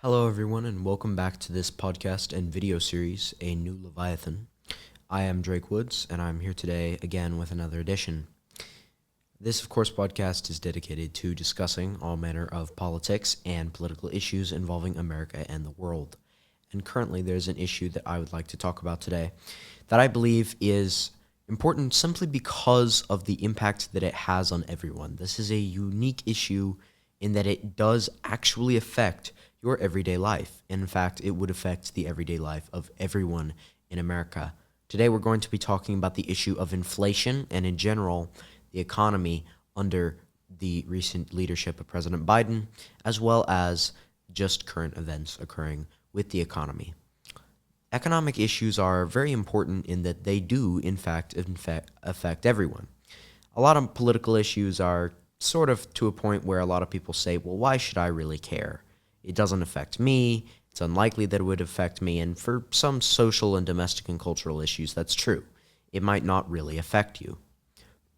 Hello, everyone, and welcome back to this podcast and video series, A New Leviathan. I am Drake Woods, and I'm here today again with another edition. This, of course, podcast is dedicated to discussing all manner of politics and political issues involving America and the world. And currently, there's an issue that I would like to talk about today that I believe is important simply because of the impact that it has on everyone. This is a unique issue in that it does actually affect your everyday life. In fact, it would affect the everyday life of everyone in America. Today, we're going to be talking about the issue of inflation and, in general, the economy under the recent leadership of President Biden, as well as just current events occurring with the economy. Economic issues are very important in that they do, in fact, affect everyone. A lot of political issues are sort of to a point where a lot of people say, well, why should I really care? It doesn't affect me. It's unlikely that it would affect me. And for some social and domestic and cultural issues, that's true. It might not really affect you.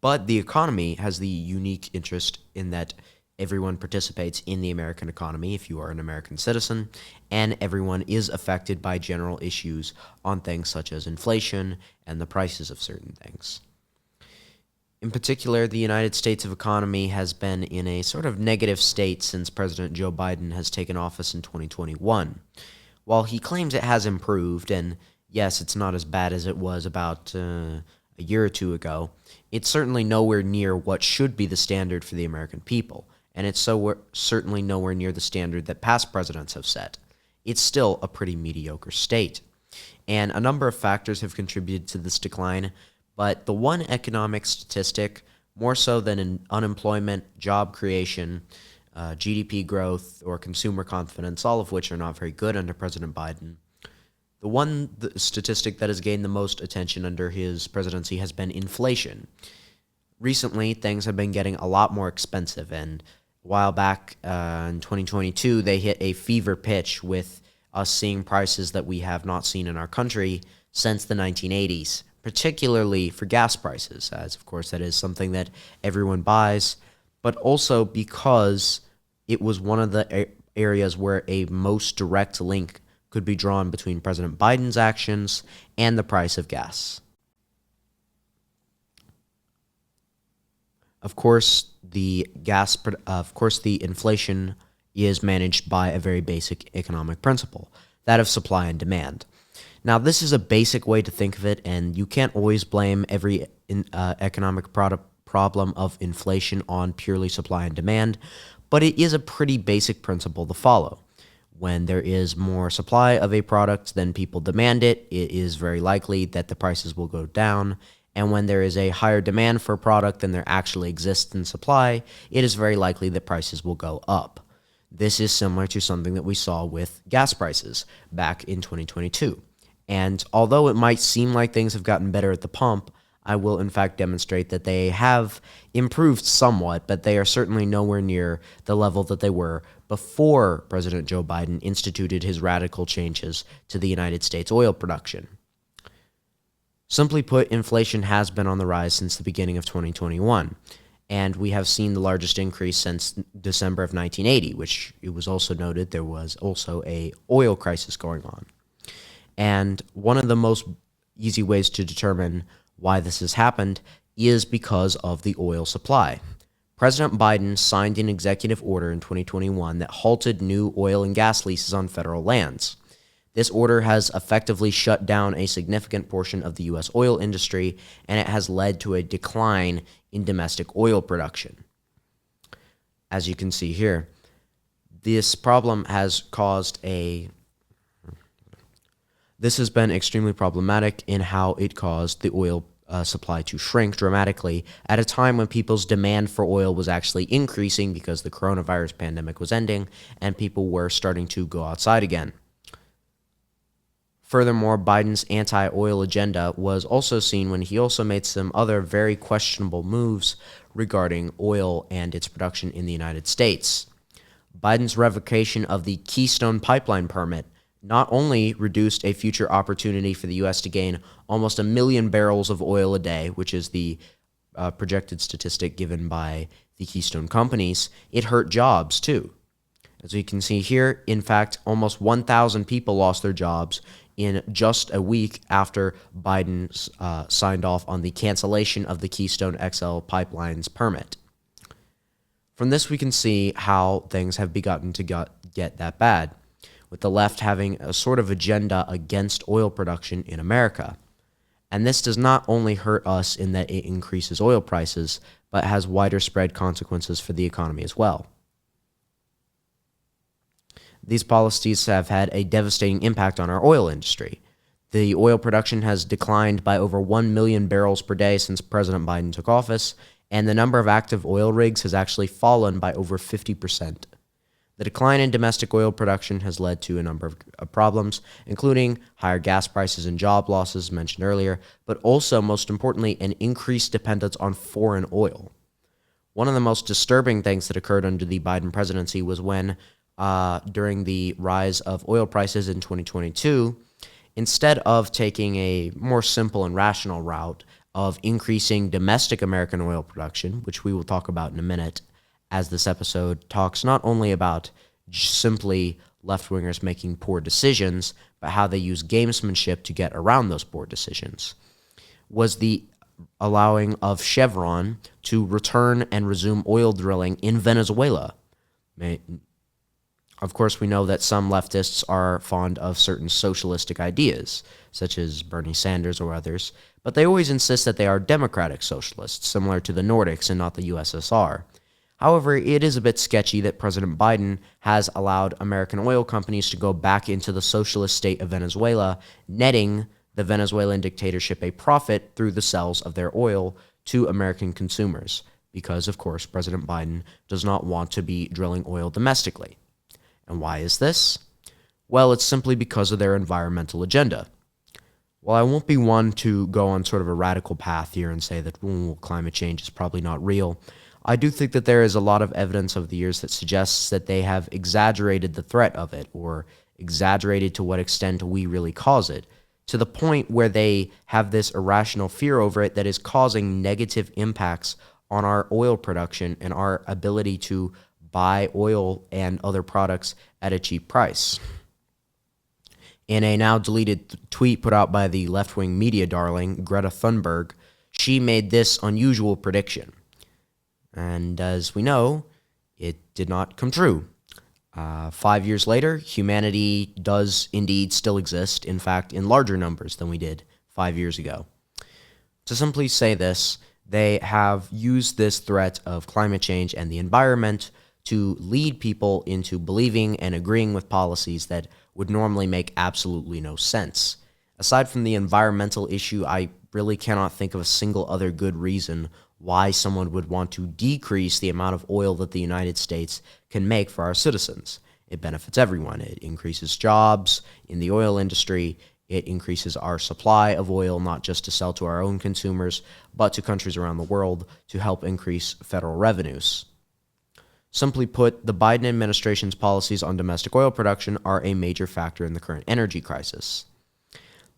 But the economy has the unique interest in that everyone participates in the American economy if you are an American citizen, and everyone is affected by general issues on things such as inflation and the prices of certain things. In particular, the United States of economy has been in a sort of negative state since President Joe Biden has taken office in 2021. While he claims it has improved, and yes, it's not as bad as it was about a year or two ago, it's certainly nowhere near what should be the standard for the American people, and it's certainly nowhere near the standard that past presidents have set. It's still a pretty mediocre state, and a number of factors have contributed to this decline. But the one economic statistic, more so than in unemployment, job creation, GDP growth, or consumer confidence, all of which are not very good under President Biden, the statistic that has gained the most attention under his presidency has been inflation. Recently, things have been getting a lot more expensive, and a while back in 2022, they hit a fever pitch with us seeing prices that we have not seen in our country since the 1980s. Particularly for gas prices, as of course that is something that everyone buys, but also because it was one of the areas where a most direct link could be drawn between President Biden's actions and the price of gas. Of course, the inflation is managed by a very basic economic principle, that of supply and demand. Now, this is a basic way to think of it, and you can't always blame every economic problem of inflation on purely supply and demand, but it is a pretty basic principle to follow. When there is more supply of a product than people demand it is very likely that the prices will go down, and when there is a higher demand for a product than there actually exists in supply, it is very likely that prices will go up. This is similar to something that we saw with gas prices back in 2022. And although it might seem like things have gotten better at the pump, I will in fact demonstrate that they have improved somewhat, but they are certainly nowhere near the level that they were before President Joe Biden instituted his radical changes to the United States oil production. Simply put, inflation has been on the rise since the beginning of 2021, and we have seen the largest increase since December of 1980, which it was also noted there was also a oil crisis going on. And one of the most easy ways to determine why this has happened is because of the oil supply. President Biden signed an executive order in 2021 that halted new oil and gas leases on federal lands. This order has effectively shut down a significant portion of the U.S. oil industry, and it has led to a decline in domestic oil production. As you can see here, this problem has caused This has been extremely problematic in how it caused the oil supply to shrink dramatically at a time when people's demand for oil was actually increasing because the coronavirus pandemic was ending and people were starting to go outside again. Furthermore, Biden's anti-oil agenda was also seen when he also made some other very questionable moves regarding oil and its production in the United States. Biden's revocation of the Keystone Pipeline permit not only reduced a future opportunity for the U.S. to gain almost 1 million barrels of oil a day, which is the projected statistic given by the Keystone companies, it hurt jobs too. As we can see here, in fact, almost 1,000 people lost their jobs in just a week after Biden signed off on the cancellation of the Keystone XL pipeline's permit. From this, we can see how things have begun to get that bad, with the left having a sort of agenda against oil production in America. And this does not only hurt us in that it increases oil prices, but has wider spread consequences for the economy as well. These policies have had a devastating impact on our oil industry. The oil production has declined by over 1 million barrels per day since President Biden took office, and the number of active oil rigs has actually fallen by over 50%. The decline in domestic oil production has led to a number of problems, including higher gas prices and job losses mentioned earlier, but also, most importantly, an increased dependence on foreign oil. One of the most disturbing things that occurred under the Biden presidency was when, during the rise of oil prices in 2022, instead of taking a more simple and rational route of increasing domestic American oil production, which we will talk about in a minute, as this episode talks not only about simply left-wingers making poor decisions, but how they use gamesmanship to get around those poor decisions, was the allowing of Chevron to return and resume oil drilling in Venezuela. Of course, we know that some leftists are fond of certain socialistic ideas, such as Bernie Sanders or others, but they always insist that they are democratic socialists, similar to the Nordics and not the USSR. However, it is a bit sketchy that President Biden has allowed American oil companies to go back into the socialist state of Venezuela, netting the Venezuelan dictatorship a profit through the sales of their oil to American consumers, because, of course, President Biden does not want to be drilling oil domestically. And why is this? Well, it's simply because of their environmental agenda. While I won't be one to go on sort of a radical path here and say that climate change is probably not real, I do think that there is a lot of evidence over the years that suggests that they have exaggerated the threat of it, or exaggerated to what extent we really cause it, to the point where they have this irrational fear over it that is causing negative impacts on our oil production and our ability to buy oil and other products at a cheap price. In a now deleted tweet put out by the left-wing media darling Greta Thunberg, she made this unusual prediction. And as we know, it did not come true. 5 years later, humanity does indeed still exist, in fact, in larger numbers than we did 5 years ago. To simply say this, they have used this threat of climate change and the environment to lead people into believing and agreeing with policies that would normally make absolutely no sense. Aside from the environmental issue, I really cannot think of a single other good reason why someone would want to decrease the amount of oil that the United States can make for our citizens. It benefits everyone. It increases jobs in the oil industry. It increases our supply of oil, not just to sell to our own consumers, but to countries around the world to help increase federal revenues. Simply put, the Biden administration's policies on domestic oil production are a major factor in the current energy crisis.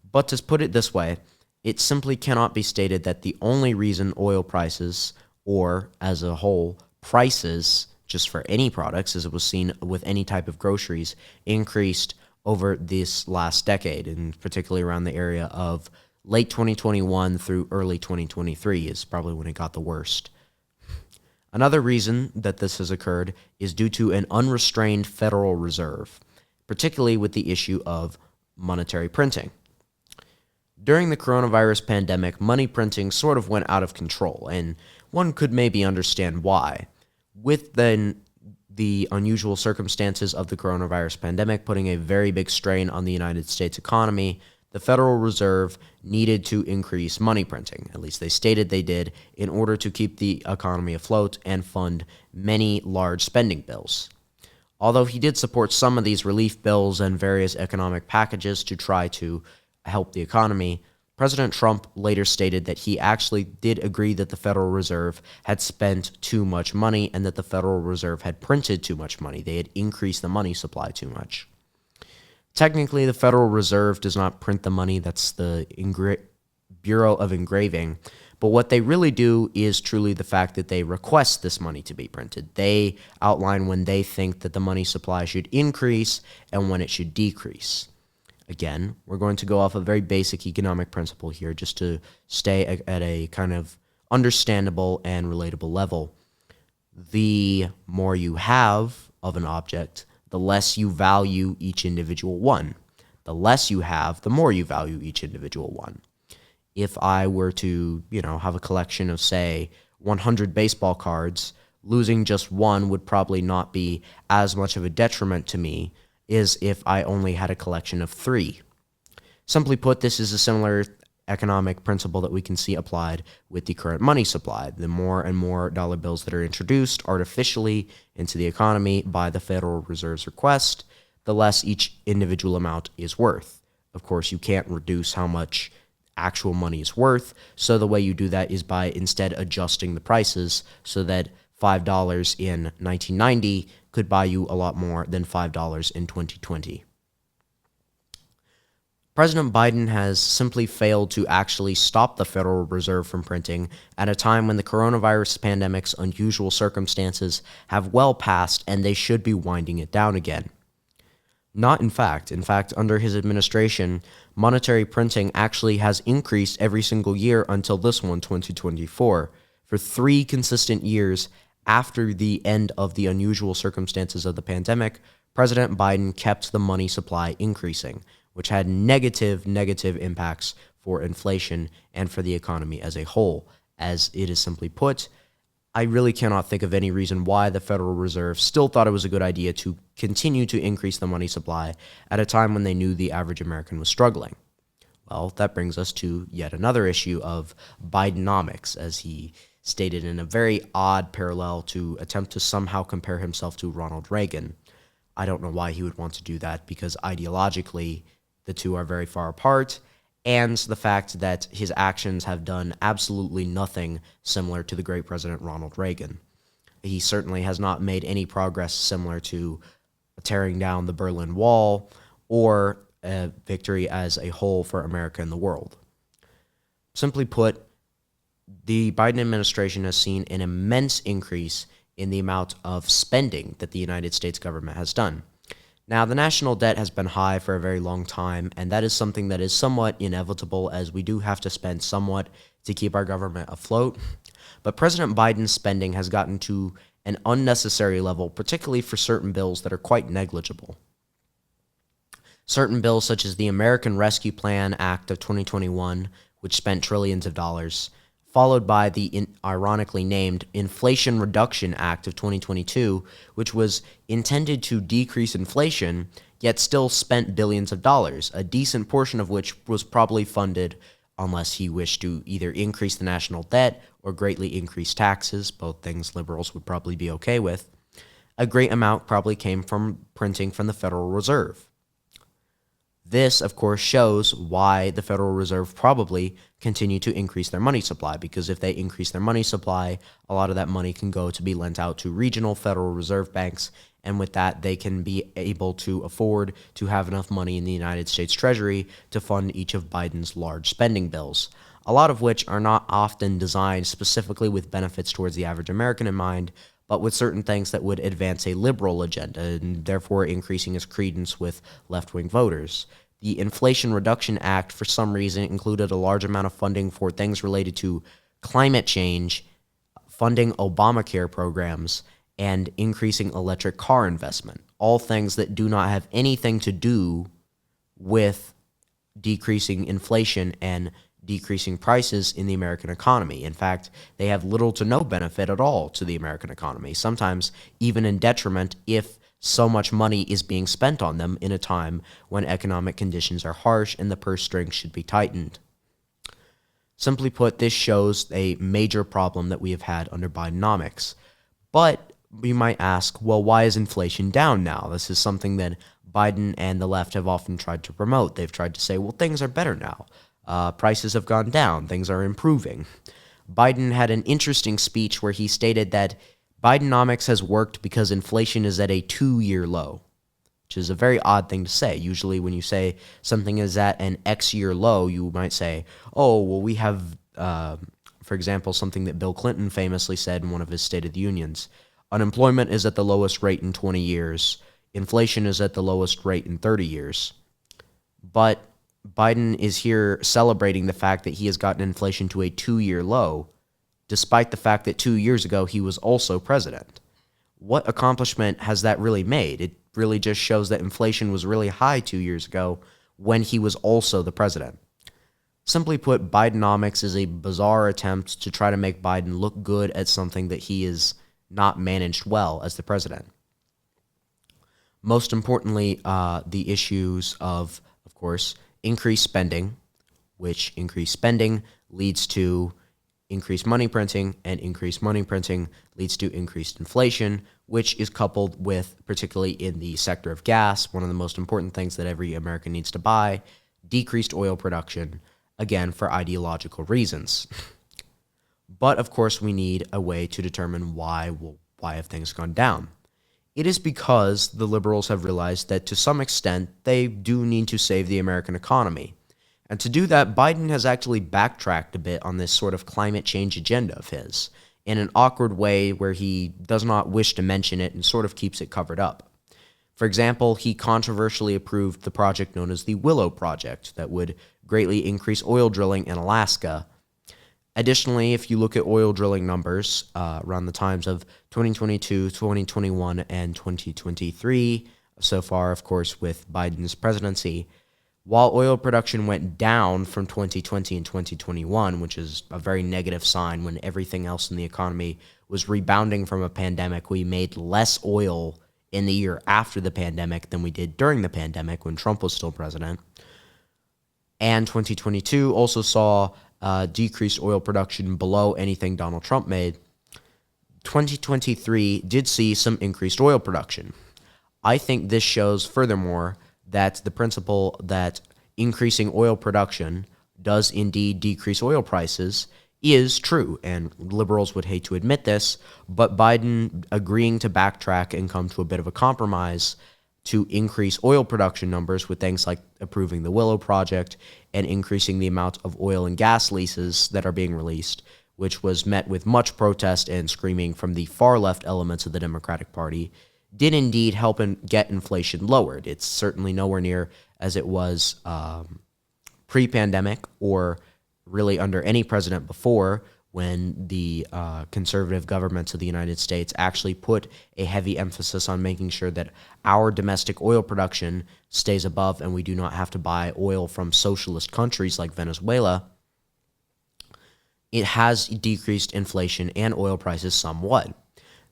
But to put it this way, it simply cannot be stated that the only reason oil prices, or as a whole, prices, just for any products, as it was seen with any type of groceries, increased over this last decade, and particularly around the area of late 2021 through early 2023 is probably when it got the worst. Another reason that this has occurred is due to an unrestrained Federal Reserve, particularly with the issue of monetary printing. During the coronavirus pandemic, money printing sort of went out of control, and one could maybe understand why. With then the unusual circumstances of the coronavirus pandemic putting a very big strain on the United States economy, the Federal Reserve needed to increase money printing. At least they stated they did, in order to keep the economy afloat and fund many large spending bills. Although he did support some of these relief bills and various economic packages to try to help the economy, President Trump later stated that he actually did agree that the Federal Reserve had spent too much money and that the Federal Reserve had printed too much money. They had increased the money supply too much. Technically, the Federal Reserve does not print the money. That's the Bureau of Engraving. But what they really do is truly the fact that they request this money to be printed. They outline when they think that the money supply should increase and when it should decrease. Again, we're going to go off a very basic economic principle here just to stay at a kind of understandable and relatable level. The more you have of an object, the less you value each individual one. The less you have, the more you value each individual one. If I were to, have a collection of, say, 100 baseball cards, losing just one would probably not be as much of a detriment to me as if I only had a collection of 3. Simply put, this is a similar economic principle that we can see applied with the current money supply. The more and more dollar bills that are introduced artificially into the economy by the Federal Reserve's request, the less each individual amount is worth. Of course, you can't reduce how much actual money is worth, so the way you do that is by instead adjusting the prices so that $5 in 1990 could buy you a lot more than $5 in 2020. President Biden has simply failed to actually stop the Federal Reserve from printing at a time when the coronavirus pandemic's unusual circumstances have well passed and they should be winding it down again. Not in fact. In fact, under his administration, monetary printing actually has increased every single year until this one, 2024. For 3 consistent years after the end of the unusual circumstances of the pandemic, President Biden kept the money supply increasing, which had negative impacts for inflation and for the economy as a whole. As it is simply put, I really cannot think of any reason why the Federal Reserve still thought it was a good idea to continue to increase the money supply at a time when they knew the average American was struggling. Well, that brings us to yet another issue of Bidenomics, as he stated in a very odd parallel to attempt to somehow compare himself to Ronald Reagan. I don't know why he would want to do that, because ideologically the two are very far apart, and the fact that his actions have done absolutely nothing similar to the great President Ronald Reagan. He certainly has not made any progress similar to tearing down the Berlin Wall or a victory as a whole for America and the world. Simply put, the Biden administration has seen an immense increase in the amount of spending that the United States government has done. Now, the national debt has been high for a very long time, and that is something that is somewhat inevitable, as we do have to spend somewhat to keep our government afloat. But President Biden's spending has gotten to an unnecessary level, particularly for certain bills that are quite negligible. Certain bills such as the American Rescue Plan Act of 2021, which spent trillions of dollars, followed by the ironically named Inflation Reduction Act of 2022, which was intended to decrease inflation, yet still spent billions of dollars, a decent portion of which was probably funded, unless he wished to either increase the national debt or greatly increase taxes, both things liberals would probably be okay with. A great amount probably came from printing from the Federal Reserve. This, of course, shows why the Federal Reserve probably continue to increase their money supply, because if they increase their money supply, a lot of that money can go to be lent out to regional Federal Reserve banks, and with that, they can be able to afford to have enough money in the United States Treasury to fund each of Biden's large spending bills, a lot of which are not often designed specifically with benefits towards the average American in mind, but with certain things that would advance a liberal agenda, and therefore increasing its credence with left-wing voters. The Inflation Reduction Act, for some reason, included a large amount of funding for things related to climate change, funding Obamacare programs, and increasing electric car investment, all things that do not have anything to do with decreasing inflation and decreasing prices in the American economy. In fact, they have little to no benefit at all to the American economy, sometimes even in detriment if so much money is being spent on them in a time when economic conditions are harsh and the purse strings should be tightened. Simply put, this shows a major problem that we have had under Bidenomics. But we might ask, well, why is inflation down now? This is something that Biden and the left have often tried to promote. They've tried to say, well, things are better now. Prices have gone down. Things are improving. Biden had an interesting speech where he stated that Bidenomics has worked because inflation is at a 2-year low, which is a very odd thing to say. Usually when you say something is at an X-year low, you might say, oh, well, we have For example, something that Bill Clinton famously said in one of his State of the Unions: unemployment is at the lowest rate in 20 years. Inflation is at the lowest rate in 30 years. But Biden is here celebrating the fact that he has gotten inflation to a 2-year low, despite the fact that 2 years ago he was also president. What accomplishment has that really made? It really just shows that inflation was really high 2 years ago when he was also the president. Simply put, Bidenomics is a bizarre attempt to try to make Biden look good at something that he is not managed well as the president. Most importantly, the issues of course, increased spending, which increased spending leads to increased money printing, and increased money printing leads to increased inflation, which is coupled with, particularly in the sector of gas, one of the most important things that every American needs to buy, decreased oil production, again, for ideological reasons. But, of course, we need a way to determine why have things gone down. It is because the liberals have realized that to some extent they do need to save the American economy. And to do that, Biden has actually backtracked a bit on this sort of climate change agenda of his in an awkward way where he does not wish to mention it and sort of keeps it covered up. For example, he controversially approved the project known as the Willow Project that would greatly increase oil drilling in Alaska. Additionally, if you look at oil drilling numbers around the times of 2022, 2021, and 2023, so far, of course, with Biden's presidency, while oil production went down from 2020 and 2021, which is a very negative sign when everything else in the economy was rebounding from a pandemic, we made less oil in the year after the pandemic than we did during the pandemic when Trump was still president. And 2022 also saw decreased oil production below anything Donald Trump made. 2023 did see some increased oil production. I think this shows, furthermore, that the principle that increasing oil production does indeed decrease oil prices is true, and liberals would hate to admit this, but Biden agreeing to backtrack and come to a bit of a compromise to increase oil production numbers with things like approving the Willow Project and increasing the amount of oil and gas leases that are being released, which was met with much protest and screaming from the far left elements of the Democratic Party, did indeed help get inflation lowered. It's certainly nowhere near as it was pre-pandemic or really under any president before, when the conservative governments of the United States actually put a heavy emphasis on making sure that our domestic oil production stays above and we do not have to buy oil from socialist countries like Venezuela. It has decreased inflation and oil prices somewhat,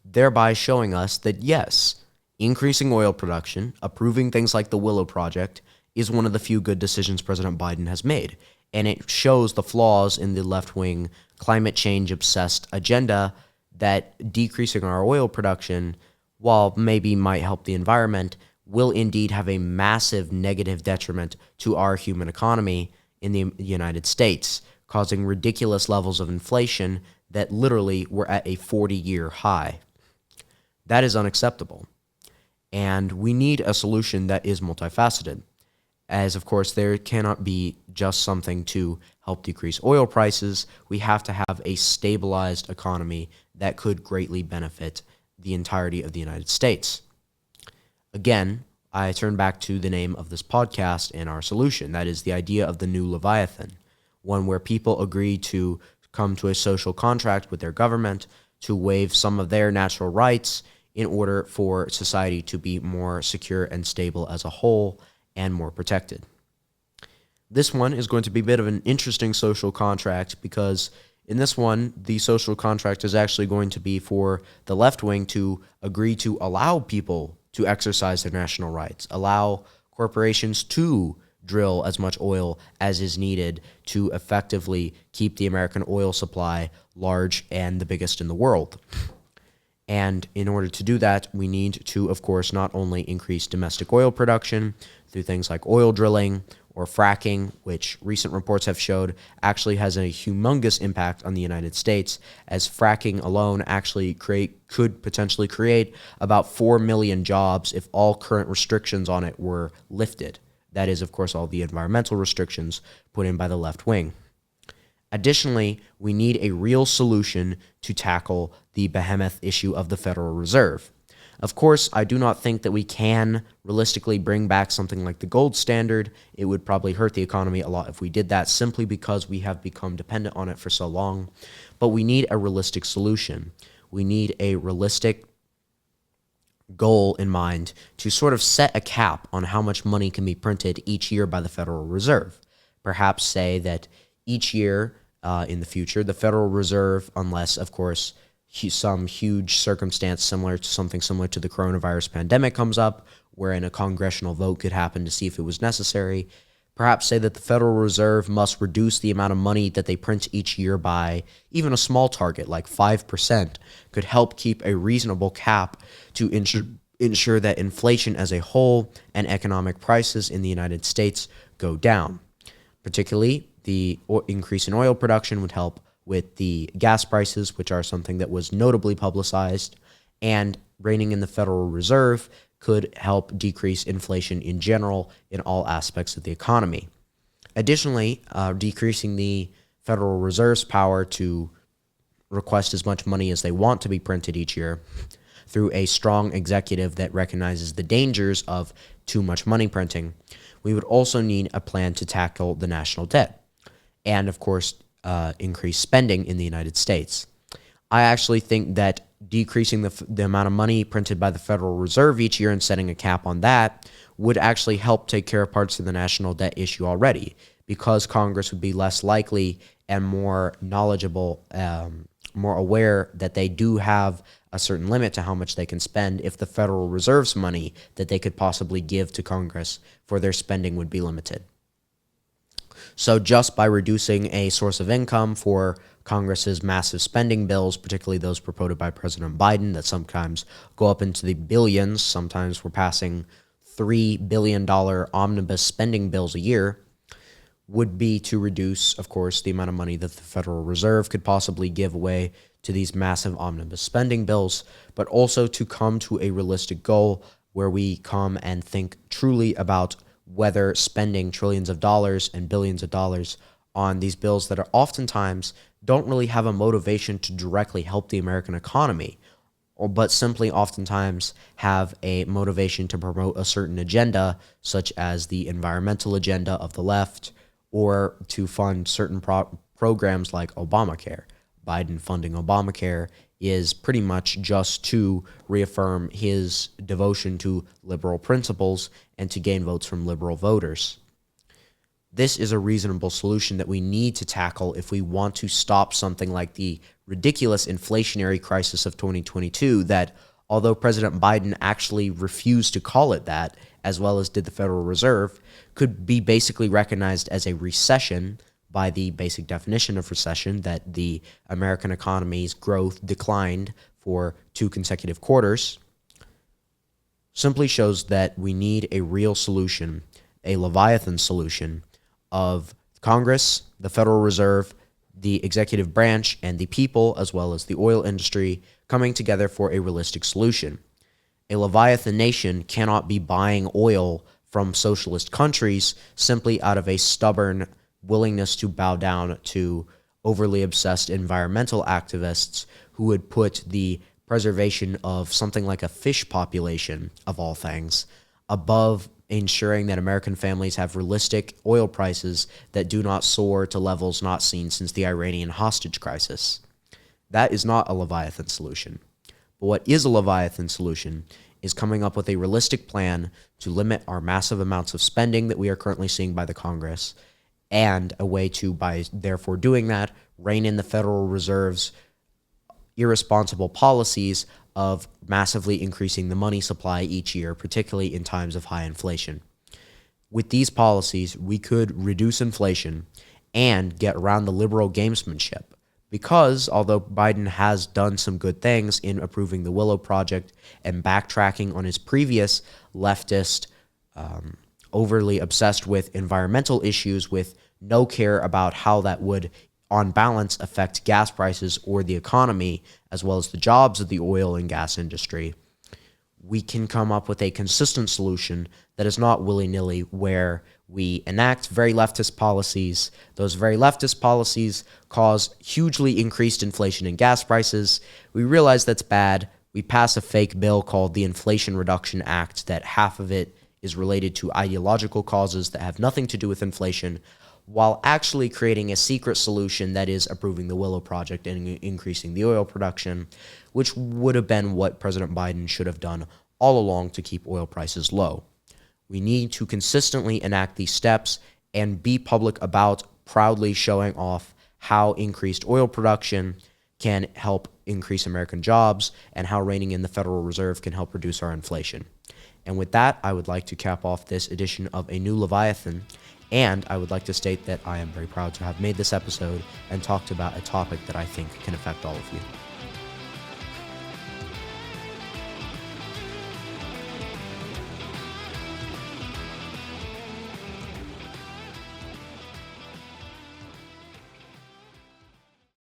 thereby showing us that, yes, increasing oil production, approving things like the Willow Project, is one of the few good decisions President Biden has made. And it shows the flaws in the left-wing climate change-obsessed agenda that decreasing our oil production, while maybe might help the environment, will indeed have a massive negative detriment to our human economy in the United States, causing ridiculous levels of inflation that literally were at a 40-year high. That is unacceptable. And we need a solution that is multifaceted, as, of course, there cannot be just something to help decrease oil prices. We have to have a stabilized economy that could greatly benefit the entirety of the United States. Again, I turn back to the name of this podcast and our solution. That is the idea of the New Leviathan, one where people agree to come to a social contract with their government to waive some of their natural rights in order for society to be more secure and stable as a whole and more protected. This one is going to be a bit of an interesting social contract because in this one, the social contract is actually going to be for the left wing to agree to allow people to exercise their national rights, allow corporations to drill as much oil as is needed to effectively keep the American oil supply large and the biggest in the world. And in order to do that, we need to, of course, not only increase domestic oil production through things like oil drilling or fracking, which recent reports have showed actually has a humongous impact on the United States, as fracking alone actually could potentially create about 4 million jobs if all current restrictions on it were lifted. That is, of course, all the environmental restrictions put in by the left wing. Additionally, we need a real solution to tackle the behemoth issue of the Federal Reserve. Of course, I do not think that we can realistically bring back something like the gold standard. It would probably hurt the economy a lot if we did that, simply because we have become dependent on it for so long. But we need a realistic solution. We need a realistic goal in mind to sort of set a cap on how much money can be printed each year by the Federal Reserve. Perhaps say that each year in the future, the Federal Reserve, unless, of course, some huge circumstance similar to the coronavirus pandemic comes up, wherein a congressional vote could happen to see if it was necessary, perhaps say that the Federal Reserve must reduce the amount of money that they print each year by even a small target, like 5%, could help keep a reasonable cap to ensure that inflation as a whole and economic prices in the United States go down. Particularly, the increase in oil production would help with the gas prices, which are something that was notably publicized, and reining in the Federal Reserve could help decrease inflation in general in all aspects of the economy. Additionally, decreasing the Federal Reserve's power to request as much money as they want to be printed each year through a strong executive that recognizes the dangers of too much money printing, we would also need a plan to tackle the national debt and, of course, increase spending in the United States. I actually think that decreasing the amount of money printed by the Federal Reserve each year and setting a cap on that would actually help take care of parts of the national debt issue already, because Congress would be less likely and more knowledgeable, more aware that they do have a certain limit to how much they can spend if the Federal Reserve's money that they could possibly give to Congress for their spending would be limited. So just by reducing a source of income for Congress's massive spending bills, particularly those proposed by President Biden that sometimes go up into the billions, sometimes we're passing $3 billion omnibus spending bills a year, would be to reduce, of course, the amount of money that the Federal Reserve could possibly give away to these massive omnibus spending bills, but also to come to a realistic goal where we come and think truly about whether spending trillions of dollars and billions of dollars on these bills that are oftentimes don't really have a motivation to directly help the American economy, but simply oftentimes have a motivation to promote a certain agenda, such as the environmental agenda of the left, or to fund certain programs like Obamacare. Biden funding Obamacare is pretty much just to reaffirm his devotion to liberal principles and to gain votes from liberal voters. This is a reasonable solution that we need to tackle if we want to stop something like the ridiculous inflationary crisis of 2022 that, although President Biden actually refused to call it that, as well as did the Federal Reserve, could be basically recognized as a recession by the basic definition of recession, that the American economy's growth declined for 2 consecutive quarters, simply shows that we need a real solution, a Leviathan solution of Congress, the Federal Reserve, the executive branch, and the people, as well as the oil industry, coming together for a realistic solution. A Leviathan nation cannot be buying oil from socialist countries simply out of a stubborn willingness to bow down to overly obsessed environmental activists who would put the preservation of something like a fish population, of all things, above ensuring that American families have realistic oil prices that do not soar to levels not seen since the Iranian hostage crisis. That is not a Leviathan solution. But what is a Leviathan solution is coming up with a realistic plan to limit our massive amounts of spending that we are currently seeing by the Congress, and a way to, by therefore doing that, rein in the Federal Reserve's irresponsible policies of massively increasing the money supply each year, particularly in times of high inflation. With these policies, we could reduce inflation and get around the liberal gamesmanship, because although Biden has done some good things in approving the Willow Project and backtracking on his previous leftist, overly obsessed with environmental issues with no care about how that would, on balance, affect gas prices or the economy, as well as the jobs of the oil and gas industry, we can come up with a consistent solution that is not willy-nilly, where we enact very leftist policies. Those very leftist policies cause hugely increased inflation in gas prices. We realize that's bad. We pass a fake bill called the Inflation Reduction Act that half of it is related to ideological causes that have nothing to do with inflation, while actually creating a secret solution that is approving the Willow Project and increasing the oil production, which would have been what President Biden should have done all along to keep oil prices low. We need to consistently enact these steps and be public about proudly showing off how increased oil production can help increase American jobs and how reining in the Federal Reserve can help reduce our inflation. And with that, I would like to cap off this edition of A New Leviathan. And I would like to state that I am very proud to have made this episode and talked about a topic that I think can affect all of you.